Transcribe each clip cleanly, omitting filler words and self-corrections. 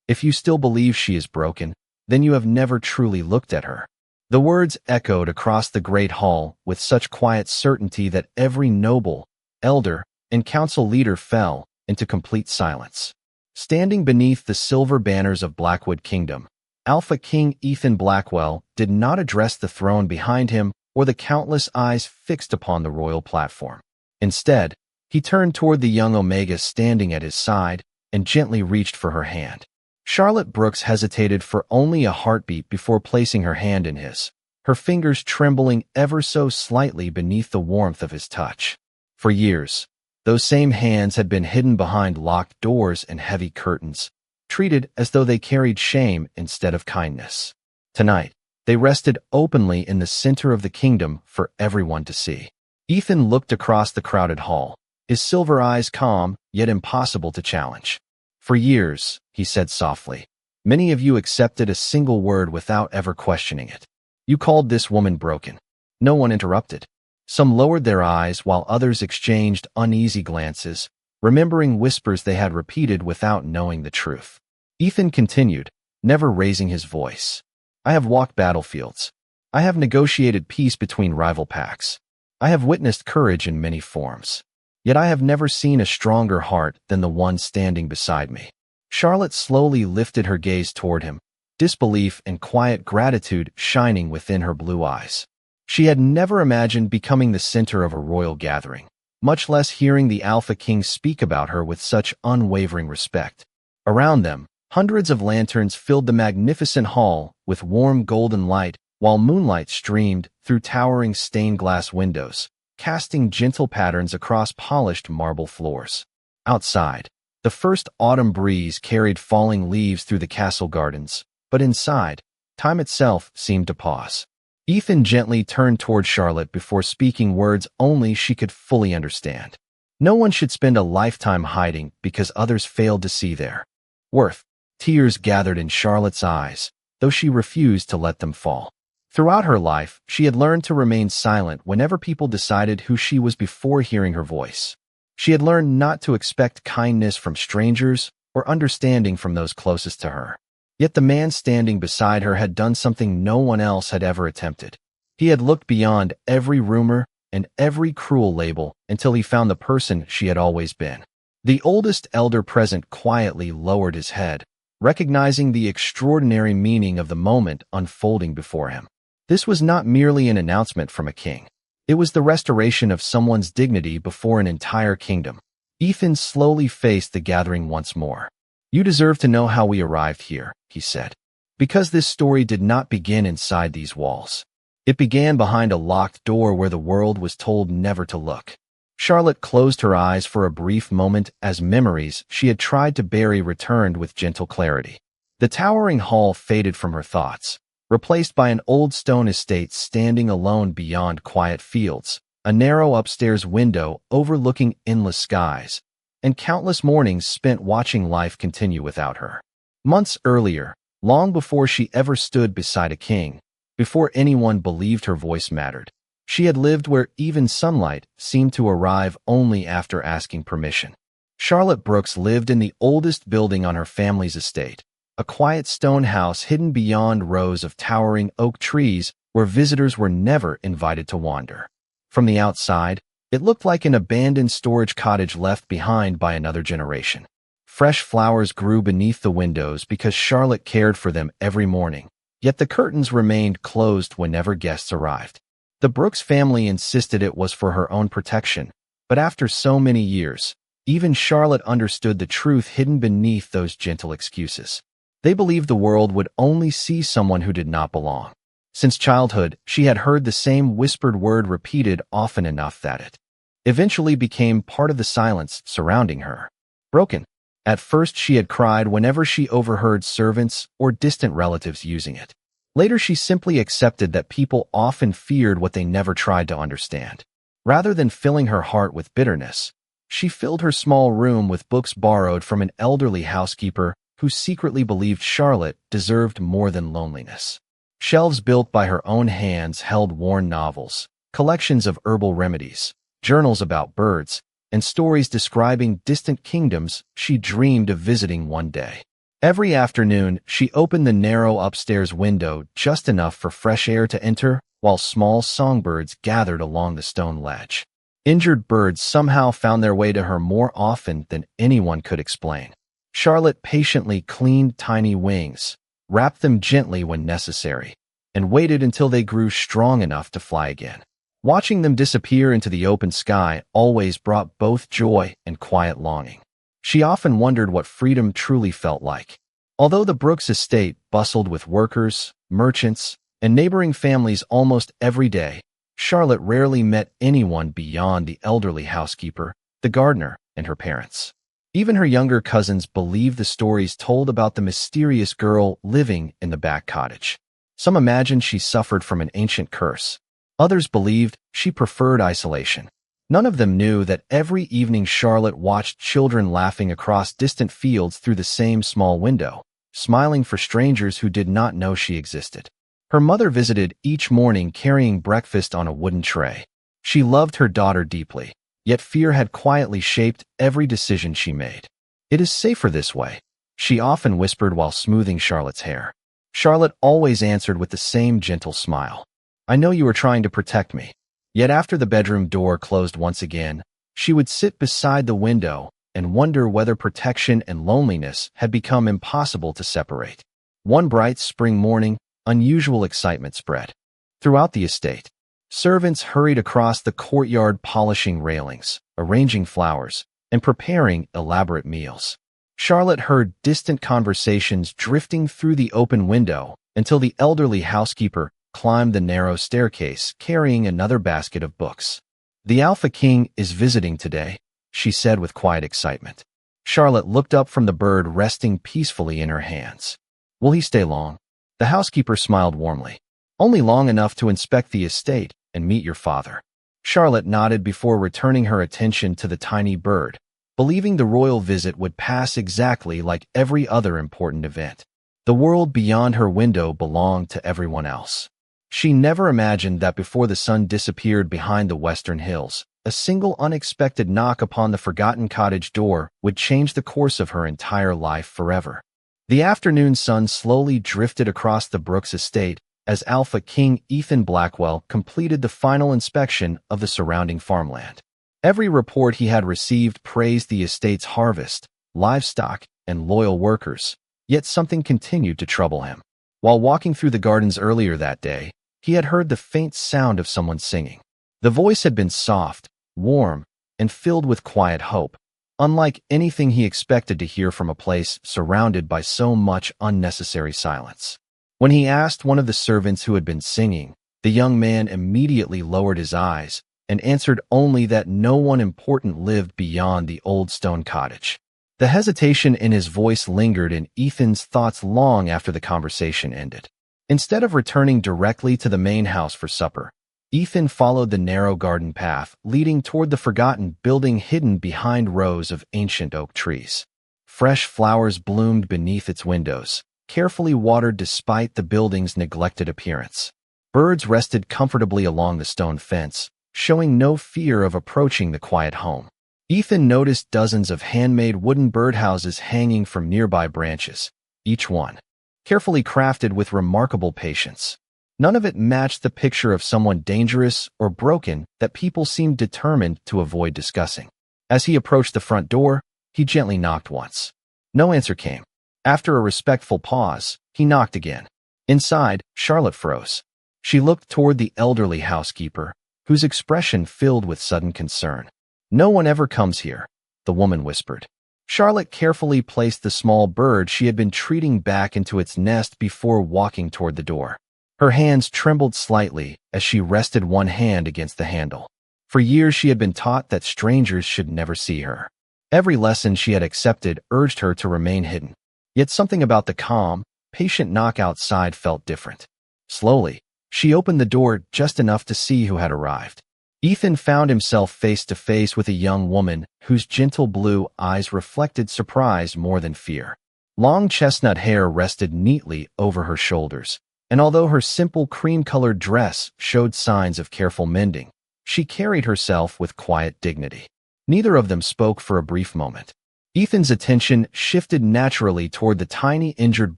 If you still believe she is broken, then you have never truly looked at her." The words echoed across the great hall with such quiet certainty that every noble, elder, and council leader fell into complete silence. Standing beneath the silver banners of Blackwood Kingdom, Alpha King Ethan Blackwell did not address the throne behind him or the countless eyes fixed upon the royal platform. Instead, he turned toward the young Omega standing at his side and gently reached for her hand. Charlotte Brooks hesitated for only a heartbeat before placing her hand in his, her fingers trembling ever so slightly beneath the warmth of his touch. For years, those same hands had been hidden behind locked doors and heavy curtains, treated as though they carried shame instead of kindness. Tonight, they rested openly in the center of the kingdom for everyone to see. Ethan looked across the crowded hall, his silver eyes calm, yet impossible to challenge. "For years," he said softly, "many of you accepted a single word without ever questioning it. You called this woman broken." No one interrupted. Some lowered their eyes while others exchanged uneasy glances, remembering whispers they had repeated without knowing the truth. Ethan continued, never raising his voice. "I have walked battlefields. I have negotiated peace between rival packs. I have witnessed courage in many forms. Yet I have never seen a stronger heart than the one standing beside me." Charlotte slowly lifted her gaze toward him, disbelief and quiet gratitude shining within her blue eyes. She had never imagined becoming the center of a royal gathering, much less hearing the Alpha King speak about her with such unwavering respect. Around them, hundreds of lanterns filled the magnificent hall with warm golden light, while moonlight streamed through towering stained glass windows, casting gentle patterns across polished marble floors. Outside, the first autumn breeze carried falling leaves through the castle gardens, but inside, time itself seemed to pause. Ethan gently turned toward Charlotte before speaking words only she could fully understand. No one should spend a lifetime hiding because others failed to see their worth. Tears gathered in Charlotte's eyes, though she refused to let them fall. Throughout her life, she had learned to remain silent whenever people decided who she was before hearing her voice. She had learned not to expect kindness from strangers or understanding from those closest to her. Yet the man standing beside her had done something no one else had ever attempted. He had looked beyond every rumor and every cruel label until he found the person she had always been. The oldest elder present quietly lowered his head, recognizing the extraordinary meaning of the moment unfolding before him. This was not merely an announcement from a king. It was the restoration of someone's dignity before an entire kingdom. Ethan slowly faced the gathering once more. "You deserve to know how we arrived here," he said. "Because this story did not begin inside these walls. It began behind a locked door where the world was told never to look." Charlotte closed her eyes for a brief moment as memories she had tried to bury returned with gentle clarity. The towering hall faded from her thoughts, replaced by an old stone estate standing alone beyond quiet fields, a narrow upstairs window overlooking endless skies, and countless mornings spent watching life continue without her. Months earlier, long before she ever stood beside a king, before anyone believed her voice mattered, she had lived where even sunlight seemed to arrive only after asking permission. Charlotte Brooks lived in the oldest building on her family's estate, a quiet stone house hidden beyond rows of towering oak trees where visitors were never invited to wander. From the outside, it looked like an abandoned storage cottage left behind by another generation. Fresh flowers grew beneath the windows because Charlotte cared for them every morning, yet the curtains remained closed whenever guests arrived. The Brooks family insisted it was for her own protection, but after so many years, even Charlotte understood the truth hidden beneath those gentle excuses. They believed the world would only see someone who did not belong. Since childhood, she had heard the same whispered word repeated often enough that it eventually became part of the silence surrounding her. Broken. At first, she had cried whenever she overheard servants or distant relatives using it. Later, she simply accepted that people often feared what they never tried to understand. Rather than filling her heart with bitterness, she filled her small room with books borrowed from an elderly housekeeper who secretly believed Charlotte deserved more than loneliness. Shelves built by her own hands held worn novels, collections of herbal remedies, journals about birds, and stories describing distant kingdoms she dreamed of visiting one day. Every afternoon, she opened the narrow upstairs window just enough for fresh air to enter, while small songbirds gathered along the stone ledge. Injured birds somehow found their way to her more often than anyone could explain. Charlotte patiently cleaned tiny wings, wrapped them gently when necessary, and waited until they grew strong enough to fly again. Watching them disappear into the open sky always brought both joy and quiet longing. She often wondered what freedom truly felt like. Although the Brooks estate bustled with workers, merchants, and neighboring families almost every day, Charlotte rarely met anyone beyond the elderly housekeeper, the gardener, and her parents. Even her younger cousins believed the stories told about the mysterious girl living in the back cottage. Some imagined she suffered from an ancient curse. Others believed she preferred isolation. None of them knew that every evening Charlotte watched children laughing across distant fields through the same small window, smiling for strangers who did not know she existed. Her mother visited each morning carrying breakfast on a wooden tray. She loved her daughter deeply, yet fear had quietly shaped every decision she made. "It is safer this way," she often whispered while smoothing Charlotte's hair. Charlotte always answered with the same gentle smile. "I know you are trying to protect me." Yet after the bedroom door closed once again, she would sit beside the window and wonder whether protection and loneliness had become impossible to separate. One bright spring morning, unusual excitement spread throughout the estate. Servants hurried across the courtyard polishing railings, arranging flowers, and preparing elaborate meals. Charlotte heard distant conversations drifting through the open window until the elderly housekeeper climbed the narrow staircase carrying another basket of books. "The Alpha King is visiting today," she said with quiet excitement. Charlotte looked up from the bird resting peacefully in her hands. "Will he stay long?" The housekeeper smiled warmly. "Only long enough to inspect the estate and meet your father." Charlotte nodded before returning her attention to the tiny bird, believing the royal visit would pass exactly like every other important event. The world beyond her window belonged to everyone else. She never imagined that before the sun disappeared behind the western hills, a single unexpected knock upon the forgotten cottage door would change the course of her entire life forever. The afternoon sun slowly drifted across the Brooks estate as Alpha King Ethan Blackwell completed the final inspection of the surrounding farmland. Every report he had received praised the estate's harvest, livestock, and loyal workers, yet something continued to trouble him. While walking through the gardens earlier that day, he had heard the faint sound of someone singing. The voice had been soft, warm, and filled with quiet hope, unlike anything he expected to hear from a place surrounded by so much unnecessary silence. When he asked one of the servants who had been singing, the young man immediately lowered his eyes and answered only that no one important lived beyond the old stone cottage. The hesitation in his voice lingered in Ethan's thoughts long after the conversation ended. Instead of returning directly to the main house for supper, Ethan followed the narrow garden path leading toward the forgotten building hidden behind rows of ancient oak trees. Fresh flowers bloomed beneath its windows, carefully watered despite the building's neglected appearance. Birds rested comfortably along the stone fence, showing no fear of approaching the quiet home. Ethan noticed dozens of handmade wooden birdhouses hanging from nearby branches, each one carefully crafted with remarkable patience. None of it matched the picture of someone dangerous or broken that people seemed determined to avoid discussing. As he approached the front door, he gently knocked once. No answer came. After a respectful pause, he knocked again. Inside, Charlotte froze. She looked toward the elderly housekeeper, whose expression filled with sudden concern. "No one ever comes here," the woman whispered. Charlotte carefully placed the small bird she had been treating back into its nest before walking toward the door. Her hands trembled slightly as she rested one hand against the handle. For years she had been taught that strangers should never see her. Every lesson she had accepted urged her to remain hidden. Yet something about the calm, patient knock outside felt different. Slowly, she opened the door just enough to see who had arrived. Ethan found himself face to face with a young woman whose gentle blue eyes reflected surprise more than fear. Long chestnut hair rested neatly over her shoulders, and although her simple cream-colored dress showed signs of careful mending, she carried herself with quiet dignity. Neither of them spoke for a brief moment. Ethan's attention shifted naturally toward the tiny injured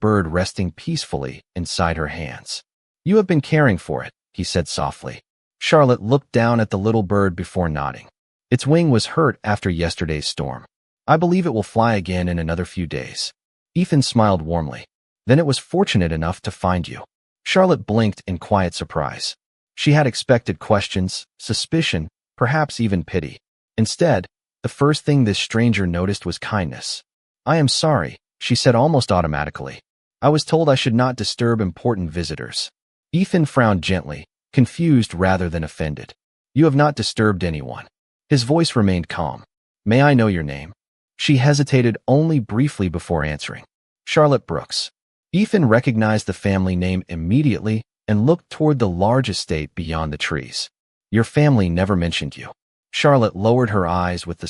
bird resting peacefully inside her hands. "You have been caring for it," he said softly. Charlotte looked down at the little bird before nodding. "Its wing was hurt after yesterday's storm. I believe it will fly again in another few days." Ethan smiled warmly. "Then it was fortunate enough to find you." Charlotte blinked in quiet surprise. She had expected questions, suspicion, perhaps even pity. Instead, the first thing this stranger noticed was kindness. "I am sorry," she said almost automatically. "I was told I should not disturb important visitors." Ethan frowned gently, confused rather than offended. "You have not disturbed anyone." His voice remained calm. "May I know your name?" She hesitated only briefly before answering. "Charlotte Brooks." Ethan recognized the family name immediately and looked toward the large estate beyond the trees. "Your family never mentioned you." Charlotte lowered her eyes with the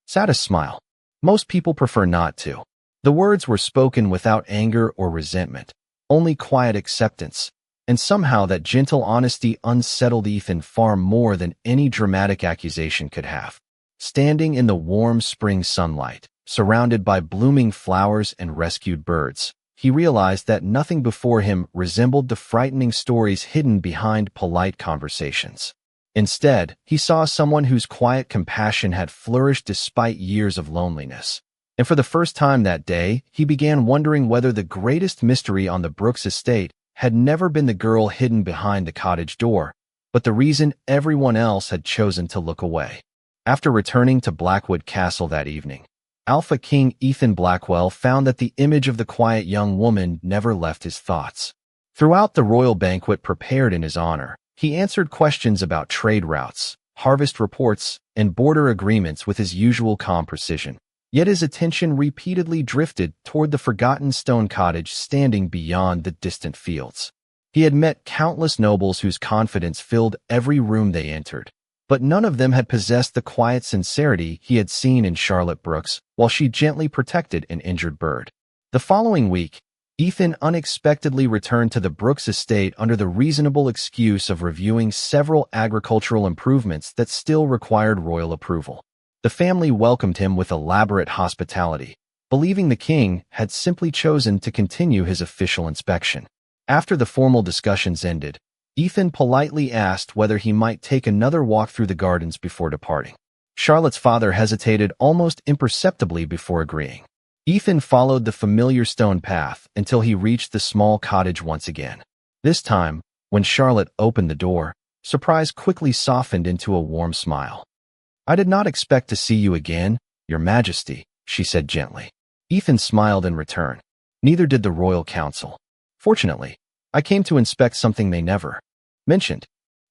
saddest smile. "Most people prefer not to." The words were spoken without anger or resentment, only quiet acceptance, and somehow that gentle honesty unsettled Ethan far more than any dramatic accusation could have. Standing in the warm spring sunlight, surrounded by blooming flowers and rescued birds, he realized that nothing before him resembled the frightening stories hidden behind polite conversations. Instead, he saw someone whose quiet compassion had flourished despite years of loneliness. And for the first time that day, he began wondering whether the greatest mystery on the Brooks estate had never been the girl hidden behind the cottage door, but the reason everyone else had chosen to look away. After returning to Blackwood Castle that evening, Alpha King Ethan Blackwell found that the image of the quiet young woman never left his thoughts. Throughout the royal banquet prepared in his honor, he answered questions about trade routes, harvest reports, and border agreements with his usual calm precision. Yet his attention repeatedly drifted toward the forgotten stone cottage standing beyond the distant fields. He had met countless nobles whose confidence filled every room they entered, but none of them had possessed the quiet sincerity he had seen in Charlotte Brooks while she gently protected an injured bird. The following week, Ethan unexpectedly returned to the Brooks estate under the reasonable excuse of reviewing several agricultural improvements that still required royal approval. The family welcomed him with elaborate hospitality, believing the king had simply chosen to continue his official inspection. After the formal discussions ended, Ethan politely asked whether he might take another walk through the gardens before departing. Charlotte's father hesitated almost imperceptibly before agreeing. Ethan followed the familiar stone path until he reached the small cottage once again. This time, when Charlotte opened the door, surprise quickly softened into a warm smile. "I did not expect to see you again, Your Majesty," she said gently. Ethan smiled in return. "Neither did the royal council. Fortunately, I came to inspect something they never mentioned."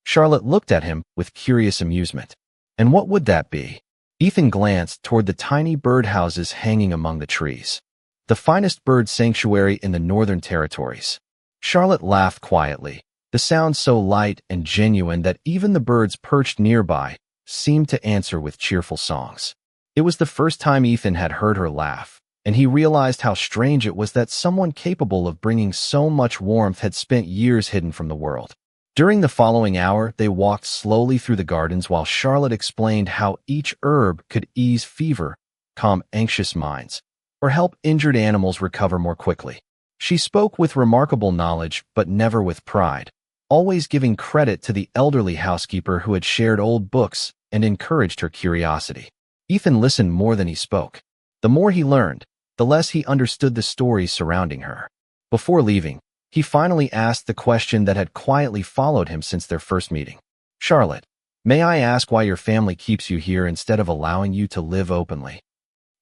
Charlotte looked at him with curious amusement. "And what would that be?" Ethan glanced toward the tiny birdhouses hanging among the trees. "The finest bird sanctuary in the Northern Territories." Charlotte laughed quietly, the sound so light and genuine that even the birds perched nearby seemed to answer with cheerful songs. It was the first time Ethan had heard her laugh, and he realized how strange it was that someone capable of bringing so much warmth had spent years hidden from the world. During the following hour, they walked slowly through the gardens while Charlotte explained how each herb could ease fever, calm anxious minds, or help injured animals recover more quickly. She spoke with remarkable knowledge, but never with pride, always giving credit to the elderly housekeeper who had shared old books and encouraged her curiosity. Ethan listened more than he spoke. The more he learned, the less he understood the stories surrounding her. Before leaving, he finally asked the question that had quietly followed him since their first meeting. "Charlotte, may I ask why your family keeps you here instead of allowing you to live openly?"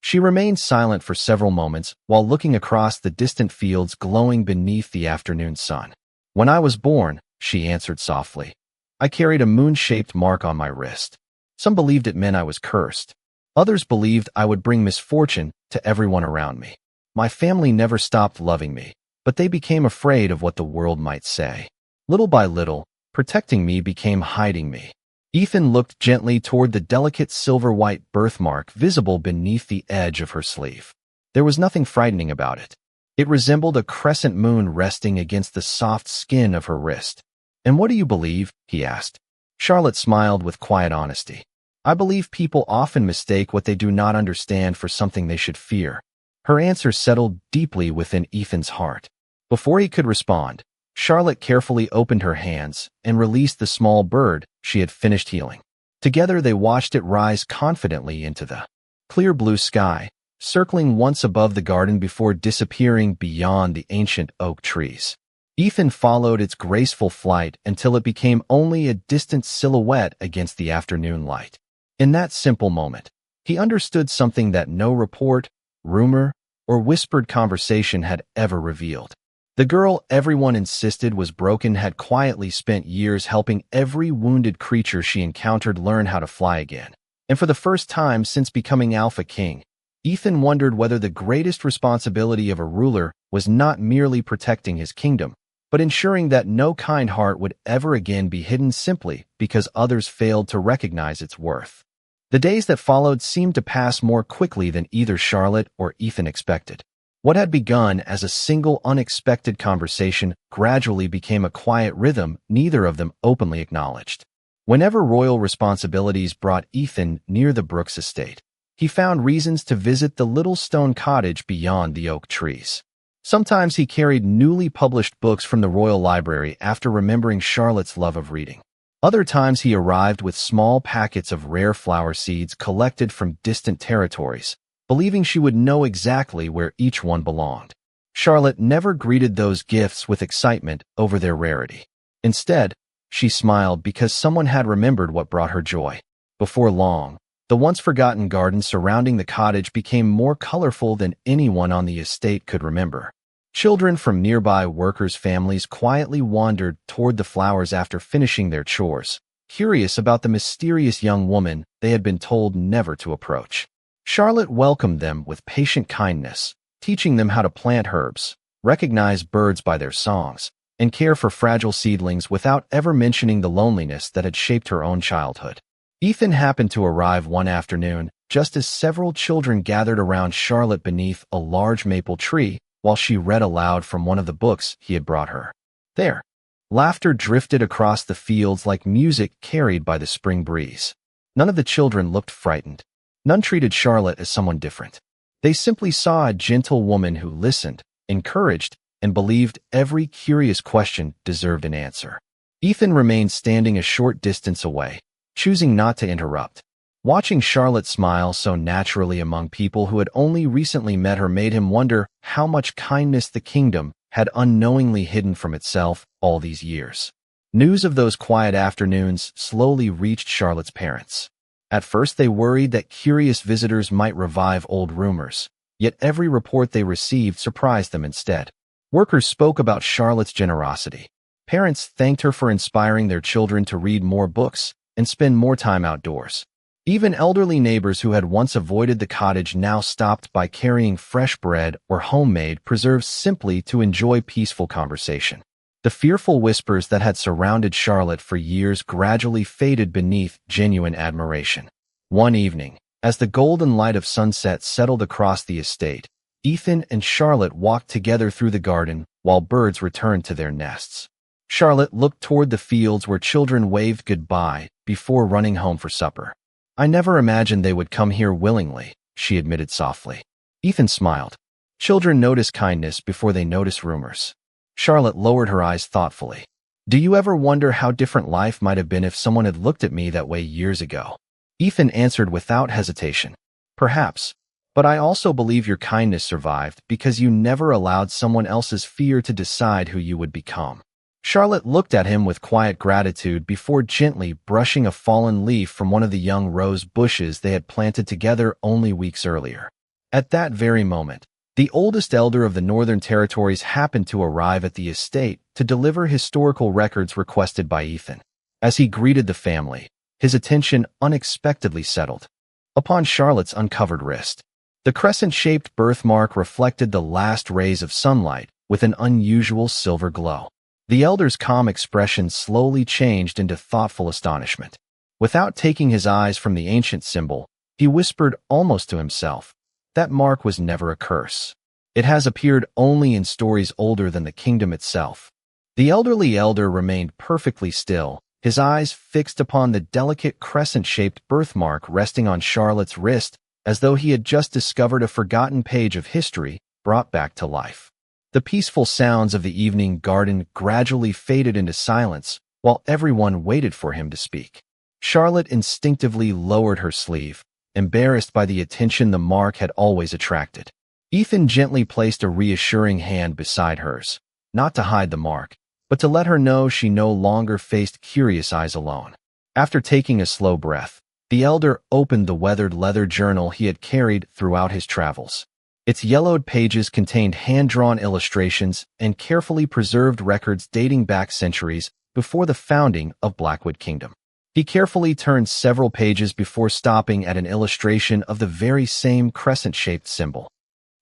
She remained silent for several moments while looking across the distant fields glowing beneath the afternoon sun. "When I was born," she answered softly, "I carried a moon-shaped mark on my wrist. Some believed it meant I was cursed. Others believed I would bring misfortune to everyone around me. My family never stopped loving me, but they became afraid of what the world might say. Little by little, protecting me became hiding me." Ethan looked gently toward the delicate silver-white birthmark visible beneath the edge of her sleeve. There was nothing frightening about it. It resembled a crescent moon resting against the soft skin of her wrist. "And what do you believe?" he asked. Charlotte smiled with quiet honesty. I believe people often mistake what they do not understand for something they should fear. Her answer settled deeply within Ethan's heart. Before he could respond, Charlotte carefully opened her hands and released the small bird she had finished healing. Together they watched it rise confidently into the clear blue sky, circling once above the garden before disappearing beyond the ancient oak trees. Ethan followed its graceful flight until it became only a distant silhouette against the afternoon light. In that simple moment, he understood something that no report, rumor, or whispered conversation had ever revealed. The girl everyone insisted was broken had quietly spent years helping every wounded creature she encountered learn how to fly again. And for the first time since becoming Alpha King, Ethan wondered whether the greatest responsibility of a ruler was not merely protecting his kingdom, but ensuring that no kind heart would ever again be hidden simply because others failed to recognize its worth. The days that followed seemed to pass more quickly than either Charlotte or Ethan expected. What had begun as a single unexpected conversation gradually became a quiet rhythm neither of them openly acknowledged. Whenever royal responsibilities brought Ethan near the Brooks estate, he found reasons to visit the little stone cottage beyond the oak trees. Sometimes he carried newly published books from the royal library after remembering Charlotte's love of reading. Other times he arrived with small packets of rare flower seeds collected from distant territories, believing she would know exactly where each one belonged. Charlotte never greeted those gifts with excitement over their rarity. Instead, she smiled because someone had remembered what brought her joy. Before long, the once-forgotten garden surrounding the cottage became more colorful than anyone on the estate could remember. Children from nearby workers' families quietly wandered toward the flowers after finishing their chores, curious about the mysterious young woman they had been told never to approach. Charlotte welcomed them with patient kindness, teaching them how to plant herbs, recognize birds by their songs, and care for fragile seedlings without ever mentioning the loneliness that had shaped her own childhood. Ethan happened to arrive one afternoon, just as several children gathered around Charlotte beneath a large maple tree while she read aloud from one of the books he had brought her. There, laughter drifted across the fields like music carried by the spring breeze. None of the children looked frightened. None treated Charlotte as someone different. They simply saw a gentle woman who listened, encouraged, and believed every curious question deserved an answer. Ethan remained standing a short distance away, choosing not to interrupt. Watching Charlotte smile so naturally among people who had only recently met her made him wonder how much kindness the kingdom had unknowingly hidden from itself all these years. News of those quiet afternoons slowly reached Charlotte's parents. At first they worried that curious visitors might revive old rumors, yet every report they received surprised them instead. Workers spoke about Charlotte's generosity. Parents thanked her for inspiring their children to read more books and spend more time outdoors. Even elderly neighbors who had once avoided the cottage now stopped by carrying fresh bread or homemade preserves simply to enjoy peaceful conversation. The fearful whispers that had surrounded Charlotte for years gradually faded beneath genuine admiration. One evening, as the golden light of sunset settled across the estate, Ethan and Charlotte walked together through the garden while birds returned to their nests. Charlotte looked toward the fields where children waved goodbye before running home for supper. "I never imagined they would come here willingly," she admitted softly. Ethan smiled. Children notice kindness before they notice rumors. Charlotte lowered her eyes thoughtfully. "Do you ever wonder how different life might have been if someone had looked at me that way years ago?" Ethan answered without hesitation. "Perhaps, but I also believe your kindness survived because you never allowed someone else's fear to decide who you would become." Charlotte looked at him with quiet gratitude before gently brushing a fallen leaf from one of the young rose bushes they had planted together only weeks earlier. At that very moment, the oldest elder of the Northern Territories happened to arrive at the estate to deliver historical records requested by Ethan. As he greeted the family, his attention unexpectedly settled upon Charlotte's uncovered wrist. The crescent-shaped birthmark reflected the last rays of sunlight with an unusual silver glow. The elder's calm expression slowly changed into thoughtful astonishment. Without taking his eyes from the ancient symbol, he whispered almost to himself, "That mark was never a curse. It has appeared only in stories older than the kingdom itself." The elderly elder remained perfectly still, his eyes fixed upon the delicate crescent-shaped birthmark resting on Charlotte's wrist, as though he had just discovered a forgotten page of history brought back to life. The peaceful sounds of the evening garden gradually faded into silence while everyone waited for him to speak. Charlotte instinctively lowered her sleeve, embarrassed by the attention the mark had always attracted. Ethan gently placed a reassuring hand beside hers, not to hide the mark, but to let her know she no longer faced curious eyes alone. After taking a slow breath, the elder opened the weathered leather journal he had carried throughout his travels. Its yellowed pages contained hand-drawn illustrations and carefully preserved records dating back centuries before the founding of Blackwood Kingdom. He carefully turned several pages before stopping at an illustration of the very same crescent-shaped symbol.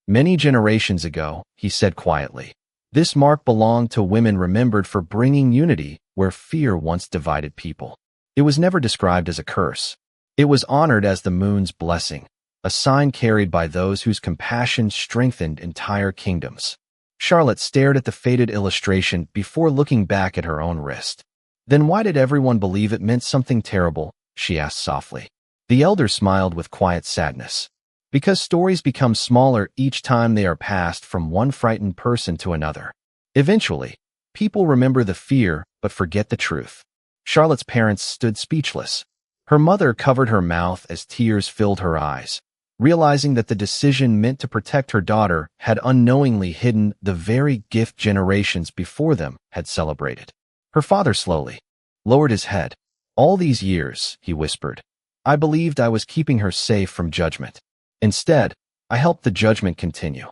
"Many generations ago," he said quietly, "this mark belonged to women remembered for bringing unity where fear once divided people. It was never described as a curse. It was honored as the moon's blessing, a sign carried by those whose compassion strengthened entire kingdoms." Charlotte stared at the faded illustration before looking back at her own wrist. "Then why did everyone believe it meant something terrible?" she asked softly. The elder smiled with quiet sadness. "Because stories become smaller each time they are passed from one frightened person to another. Eventually, people remember the fear but forget the truth." Charlotte's parents stood speechless. Her mother covered her mouth as tears filled her eyes, realizing that the decision meant to protect her daughter had unknowingly hidden the very gift generations before them had celebrated. Her father slowly lowered his head. "All these years," he whispered, "I believed I was keeping her safe from judgment. Instead, I helped the judgment continue."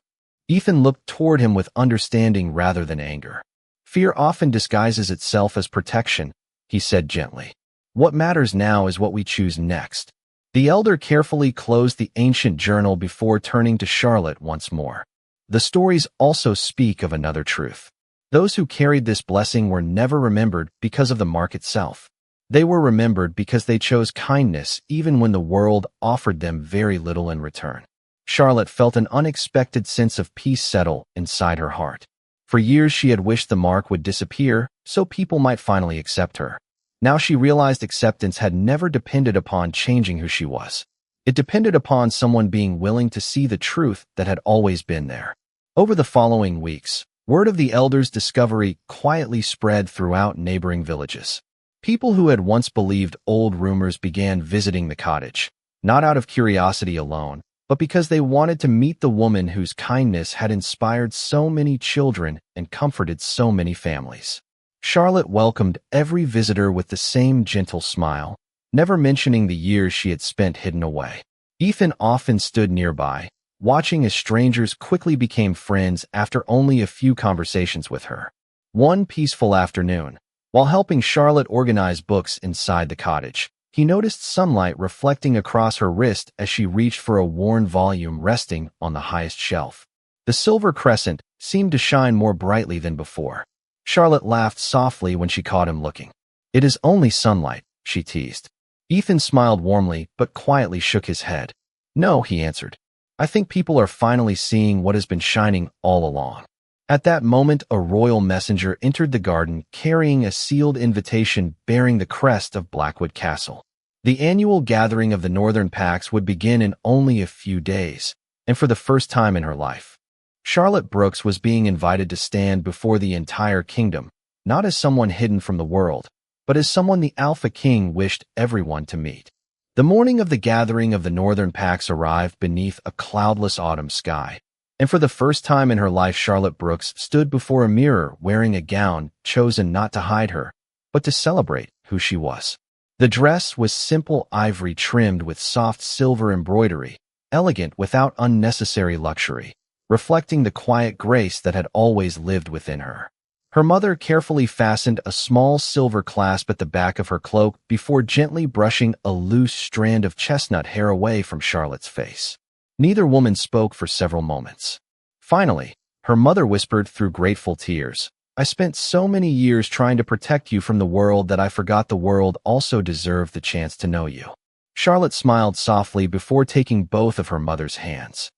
Ethan looked toward him with understanding rather than anger. "Fear often disguises itself as protection," he said gently. "What matters now is what we choose next." The elder carefully closed the ancient journal before turning to Charlotte once more. "The stories also speak of another truth. Those who carried this blessing were never remembered because of the mark itself. They were remembered because they chose kindness even when the world offered them very little in return." Charlotte felt an unexpected sense of peace settle inside her heart. For years she had wished the mark would disappear so people might finally accept her. Now she realized acceptance had never depended upon changing who she was. It depended upon someone being willing to see the truth that had always been there. Over the following weeks, word of the elder's discovery quietly spread throughout neighboring villages. People who had once believed old rumors began visiting the cottage, not out of curiosity alone, but because they wanted to meet the woman whose kindness had inspired so many children and comforted so many families. Charlotte welcomed every visitor with the same gentle smile, never mentioning the years she had spent hidden away. Ethan often stood nearby, watching as strangers quickly became friends after only a few conversations with her. One peaceful afternoon, while helping Charlotte organize books inside the cottage, he noticed sunlight reflecting across her wrist as she reached for a worn volume resting on the highest shelf. The silver crescent seemed to shine more brightly than before. Charlotte laughed softly when she caught him looking. "It is only sunlight," she teased. Ethan smiled warmly but quietly shook his head. "No," he answered. "I think people are finally seeing what has been shining all along." At that moment, a royal messenger entered the garden carrying a sealed invitation bearing the crest of Blackwood Castle. The annual gathering of the Northern Packs would begin in only a few days, and for the first time in her life, Charlotte Brooks was being invited to stand before the entire kingdom, not as someone hidden from the world, but as someone the Alpha King wished everyone to meet. The morning of the gathering of the Northern Packs arrived beneath a cloudless autumn sky. And for the first time in her life, Charlotte Brooks stood before a mirror wearing a gown chosen not to hide her, but to celebrate who she was. The dress was simple ivory trimmed with soft silver embroidery, elegant without unnecessary luxury, reflecting the quiet grace that had always lived within her. Her mother carefully fastened a small silver clasp at the back of her cloak before gently brushing a loose strand of chestnut hair away from Charlotte's face. Neither woman spoke for several moments. Finally, her mother whispered through grateful tears, "I spent so many years trying to protect you from the world that I forgot the world also deserved the chance to know you." Charlotte smiled softly before taking both of her mother's hands.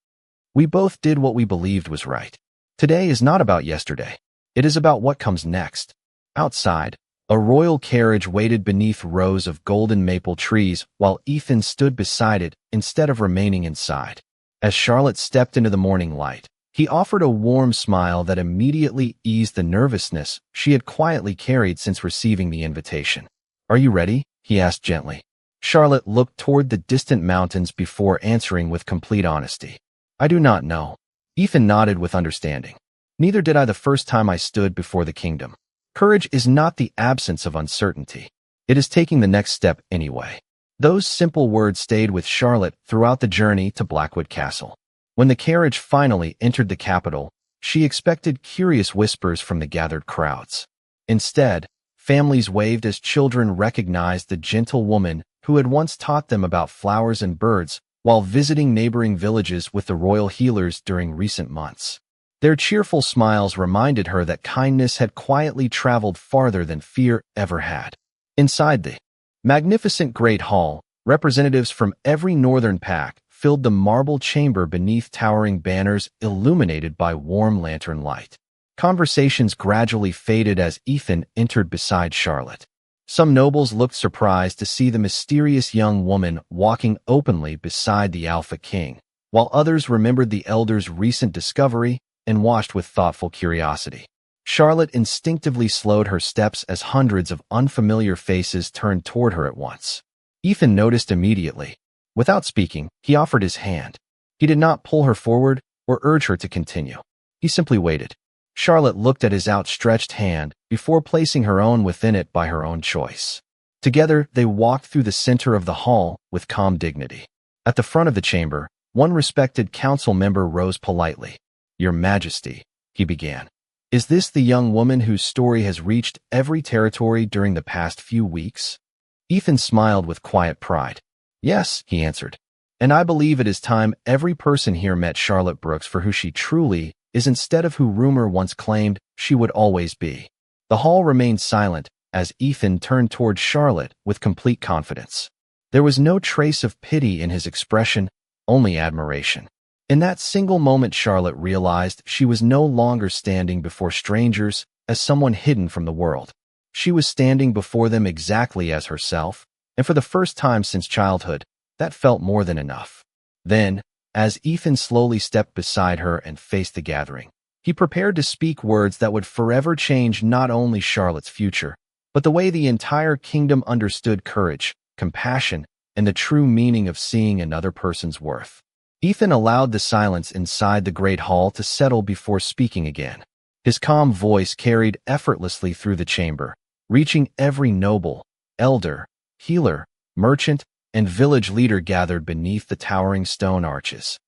"We both did what we believed was right. Today is not about yesterday. It is about what comes next." Outside, A royal carriage waited beneath rows of golden maple trees while Ethan stood beside it instead of remaining inside. As Charlotte stepped into the morning light, he offered a warm smile that immediately eased the nervousness she had quietly carried since receiving the invitation. "Are you ready?" he asked gently. Charlotte looked toward the distant mountains before answering with complete honesty. "I do not know." Ethan nodded with understanding. "Neither did I the first time I stood before the kingdom. Courage is not the absence of uncertainty. It is taking the next step anyway." Those simple words stayed with Charlotte throughout the journey to Blackwood Castle. When the carriage finally entered the capital, she expected curious whispers from the gathered crowds. Instead, families waved as children recognized the gentle woman who had once taught them about flowers and birds while visiting neighboring villages with the royal healers during recent months. Their cheerful smiles reminded her that kindness had quietly traveled farther than fear ever had. Inside the magnificent Great Hall, representatives from every northern pack filled the marble chamber beneath towering banners illuminated by warm lantern light. Conversations gradually faded as Ethan entered beside Charlotte. Some nobles looked surprised to see the mysterious young woman walking openly beside the Alpha King, while others remembered the elder's recent discovery and watched with thoughtful curiosity. Charlotte instinctively slowed her steps as hundreds of unfamiliar faces turned toward her at once. Ethan noticed immediately. Without speaking, he offered his hand. He did not pull her forward or urge her to continue. He simply waited. Charlotte looked at his outstretched hand before placing her own within it by her own choice. Together, they walked through the center of the hall with calm dignity. At the front of the chamber, one respected council member rose politely. "Your Majesty," he began. "Is this the young woman whose story has reached every territory during the past few weeks?" Ethan smiled with quiet pride. "Yes," he answered. "And I believe it is time every person here met Charlotte Brooks for who she truly is instead of who rumor once claimed she would always be." The hall remained silent as Ethan turned toward Charlotte with complete confidence. There was no trace of pity in his expression, only admiration. In that single moment, Charlotte realized she was no longer standing before strangers as someone hidden from the world. She was standing before them exactly as herself, and for the first time since childhood, that felt more than enough. Then, as Ethan slowly stepped beside her and faced the gathering, he prepared to speak words that would forever change not only Charlotte's future, but the way the entire kingdom understood courage, compassion, and the true meaning of seeing another person's worth. Ethan allowed the silence inside the great hall to settle before speaking again. His calm voice carried effortlessly through the chamber, reaching every noble, elder, healer, merchant, and village leader gathered beneath the towering stone arches.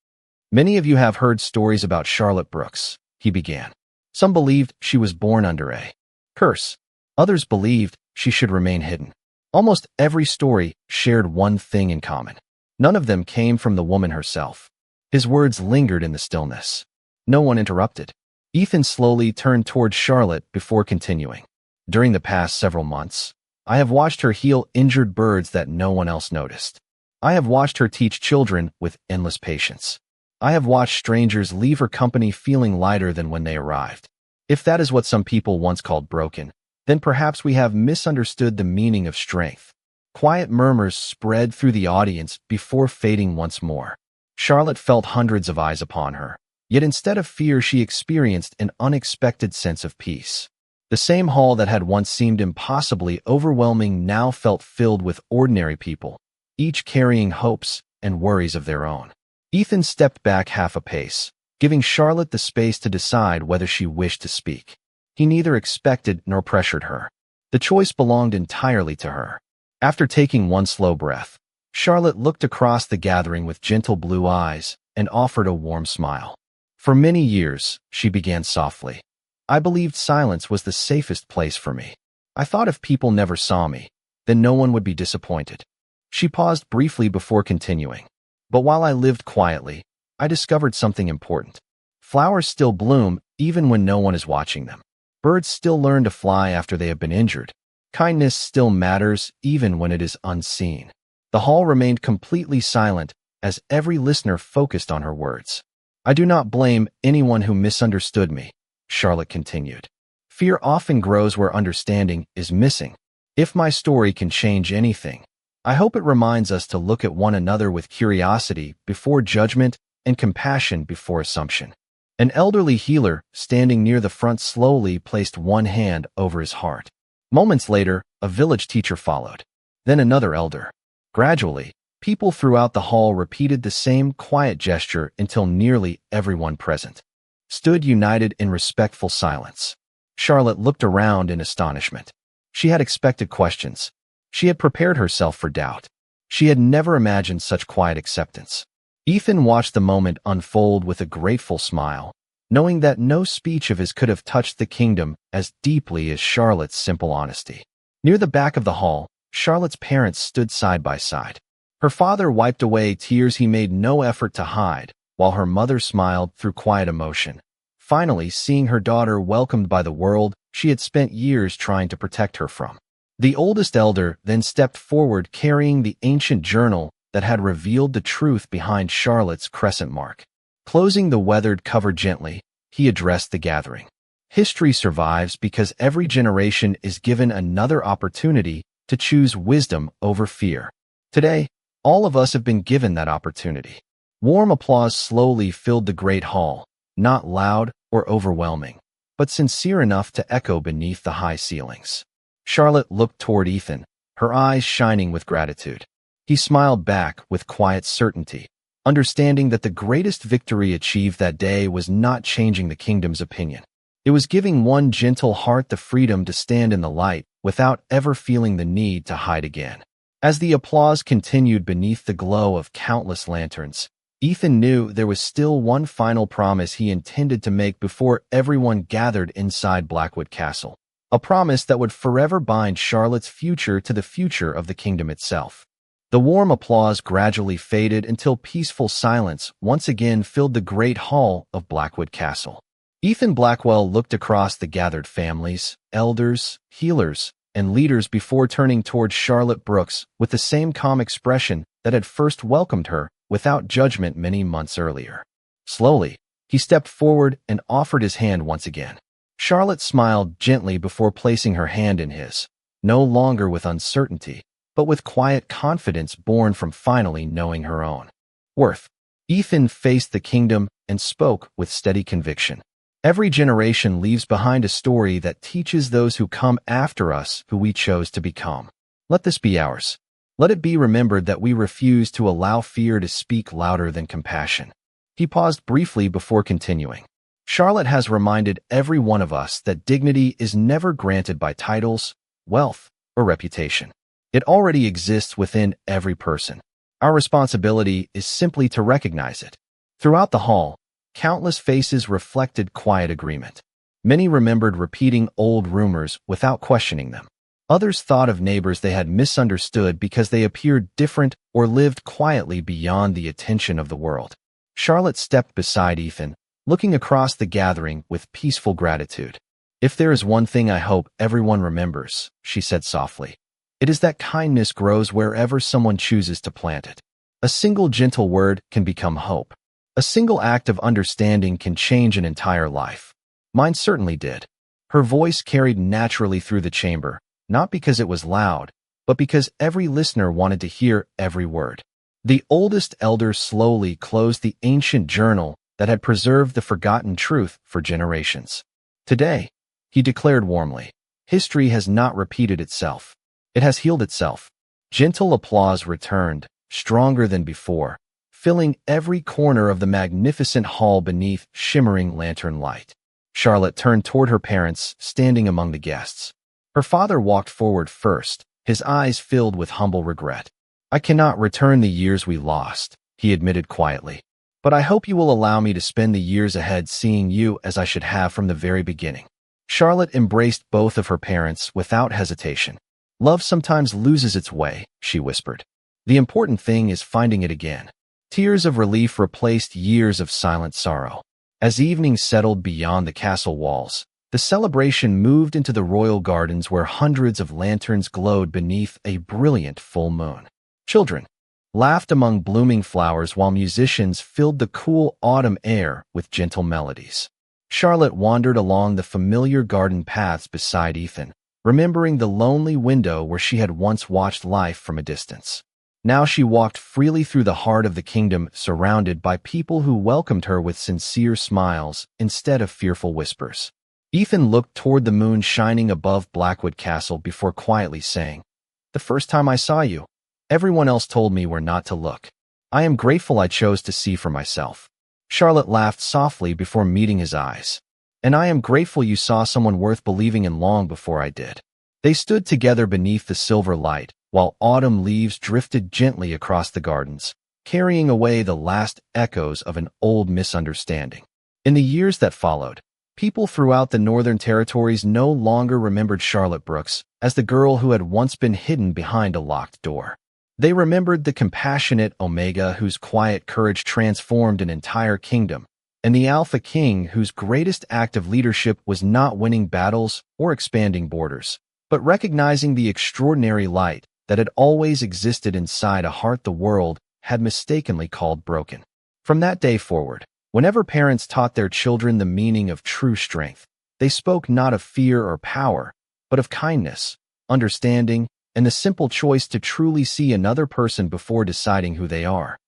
"Many of you have heard stories about Charlotte Brooks," he began. "Some believed she was born under a curse. Others believed she should remain hidden. Almost every story shared one thing in common. None of them came from the woman herself." His words lingered in the stillness. No one interrupted. Ethan slowly turned toward Charlotte before continuing. "During the past several months, I have watched her heal injured birds that no one else noticed. I have watched her teach children with endless patience. I have watched strangers leave her company feeling lighter than when they arrived. If that is what some people once called broken, then perhaps we have misunderstood the meaning of strength." Quiet murmurs spread through the audience before fading once more. Charlotte felt hundreds of eyes upon her, yet instead of fear she experienced an unexpected sense of peace. The same hall that had once seemed impossibly overwhelming now felt filled with ordinary people, each carrying hopes and worries of their own. Ethan stepped back half a pace, giving Charlotte the space to decide whether she wished to speak. He neither expected nor pressured her. The choice belonged entirely to her. After taking one slow breath, Charlotte looked across the gathering with gentle blue eyes and offered a warm smile. "For many years," she began softly, "I believed silence was the safest place for me. I thought if people never saw me, then no one would be disappointed." She paused briefly before continuing. "But while I lived quietly, I discovered something important. Flowers still bloom even when no one is watching them. Birds still learn to fly after they have been injured. Kindness still matters even when it is unseen." The hall remained completely silent as every listener focused on her words. "I do not blame anyone who misunderstood me," Charlotte continued. Fear often grows where understanding is missing. If my story can change anything, I hope it reminds us to look at one another with curiosity before judgment and compassion before assumption. An elderly healer standing near the front slowly placed one hand over his heart. Moments later, a village teacher followed. Then another elder. Gradually, people throughout the hall repeated the same quiet gesture until nearly everyone present stood united in respectful silence. Charlotte looked around in astonishment. She had expected questions. She had prepared herself for doubt. She had never imagined such quiet acceptance. Ethan watched the moment unfold with a grateful smile, knowing that no speech of his could have touched the kingdom as deeply as Charlotte's simple honesty. Near the back of the hall, Charlotte's parents stood side by side. Her father wiped away tears he made no effort to hide, while her mother smiled through quiet emotion. Finally, seeing her daughter welcomed by the world she had spent years trying to protect her from. The oldest elder then stepped forward carrying the ancient journal that had revealed the truth behind Charlotte's crescent mark. Closing the weathered cover gently, he addressed the gathering. History survives because every generation is given another opportunity to choose wisdom over fear. Today, all of us have been given that opportunity. Warm applause slowly filled the great hall, not loud or overwhelming, but sincere enough to echo beneath the high ceilings. Charlotte looked toward Ethan, her eyes shining with gratitude. He smiled back with quiet certainty, understanding that the greatest victory achieved that day was not changing the kingdom's opinion. It was giving one gentle heart the freedom to stand in the light without ever feeling the need to hide again. As the applause continued beneath the glow of countless lanterns, Ethan knew there was still one final promise he intended to make before everyone gathered inside Blackwood Castle. A promise that would forever bind Charlotte's future to the future of the kingdom itself. The warm applause gradually faded until peaceful silence once again filled the great hall of Blackwood Castle. Ethan Blackwell looked across the gathered families, elders, healers, and leaders before turning towards Charlotte Brooks with the same calm expression that had first welcomed her without judgment many months earlier. Slowly, he stepped forward and offered his hand once again. Charlotte smiled gently before placing her hand in his, no longer with uncertainty, but with quiet confidence born from finally knowing her own worth. Ethan faced the kingdom and spoke with steady conviction. Every generation leaves behind a story that teaches those who come after us who we chose to become. Let this be ours. Let it be remembered that we refuse to allow fear to speak louder than compassion. He paused briefly before continuing. Charlotte has reminded every one of us that dignity is never granted by titles, wealth, or reputation. It already exists within every person. Our responsibility is simply to recognize it. Throughout the hall, countless faces reflected quiet agreement. Many remembered repeating old rumors without questioning them. Others thought of neighbors they had misunderstood because they appeared different or lived quietly beyond the attention of the world. Charlotte stepped beside Ethan, looking across the gathering with peaceful gratitude. "If there is one thing I hope everyone remembers," she said softly, "it is that kindness grows wherever someone chooses to plant it. A single gentle word can become hope. A single act of understanding can change an entire life. Mine certainly did." Her voice carried naturally through the chamber, not because it was loud, but because every listener wanted to hear every word. The oldest elder slowly closed the ancient journal that had preserved the forgotten truth for generations. "Today," he declared warmly, "history has not repeated itself. It has healed itself." Gentle applause returned, stronger than before, filling every corner of the magnificent hall beneath shimmering lantern light. Charlotte turned toward her parents, standing among the guests. Her father walked forward first, his eyes filled with humble regret. "I cannot return the years we lost," he admitted quietly. "But I hope you will allow me to spend the years ahead seeing you as I should have from the very beginning." Charlotte embraced both of her parents without hesitation. "Love sometimes loses its way," she whispered. "The important thing is finding it again." Tears of relief replaced years of silent sorrow. As evening settled beyond the castle walls, the celebration moved into the royal gardens where hundreds of lanterns glowed beneath a brilliant full moon. Children laughed among blooming flowers while musicians filled the cool autumn air with gentle melodies. Charlotte wandered along the familiar garden paths beside Ethan, remembering the lonely window where she had once watched life from a distance. Now she walked freely through the heart of the kingdom, surrounded by people who welcomed her with sincere smiles instead of fearful whispers. Ethan looked toward the moon shining above Blackwood Castle before quietly saying, "The first time I saw you, everyone else told me where not to look. I am grateful I chose to see for myself." Charlotte laughed softly before meeting his eyes. "And I am grateful you saw someone worth believing in long before I did." They stood together beneath the silver light, while autumn leaves drifted gently across the gardens, carrying away the last echoes of an old misunderstanding. In the years that followed, people throughout the Northern Territories no longer remembered Charlotte Brooks as the girl who had once been hidden behind a locked door. They remembered the compassionate Omega whose quiet courage transformed an entire kingdom, and the Alpha King whose greatest act of leadership was not winning battles or expanding borders, but recognizing the extraordinary light that had always existed inside a heart the world had mistakenly called broken. From that day forward, whenever parents taught their children the meaning of true strength, they spoke not of fear or power, but of kindness, understanding, and the simple choice to truly see another person before deciding who they are.